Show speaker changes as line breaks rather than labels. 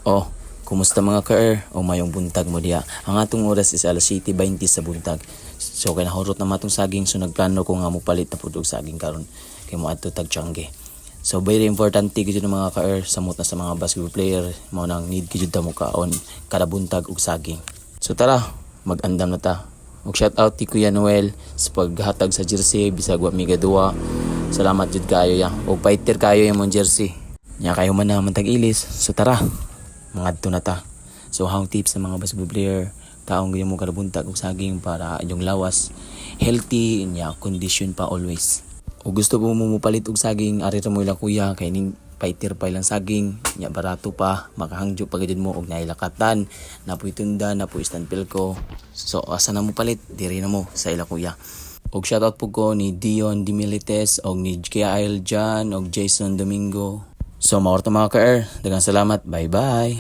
Oh, kumusta mga ka-er? O mayong buntag mo diya. Ang atong oras is alas 7:20 sa buntag. So kay nahurot na matong saging so nagplano ko nga mo palit na pud og saging karon kay mo adto tag Tiangge. So very importante gyud ng mga ka-er samot na sa mga basketball player mao nang need gyud ta mo kaon kada buntag og saging. So tara, mag-andam na ta. Og shout out ti Kuya Noel sa paghatag sa jersey bisag wa mi gaduwa. Salamat jud kayo ya. Og fighter kayo yung mong jersey. Nya kayo man na tag-ilis. So tara, mga na ta. So hang tips sa mga basketball player, kaong gyud mo kada buntag og saging para inyong lawas healthy nya condition pa always. O gusto mo mupalit og saging ari ra mo ila kuya kay ning fighter pa ilang saging nya barato pa makahangjo pa gid mo og nailakatan napoy tunda napoy standpil ko. So asa na mo palit diri na mo sa ila kuya. Og shoutout po ko ni Dion Dimilites og ni Kiael Jan og Jason Domingo. So maorto mga ka-er, daghang salamat, bye bye.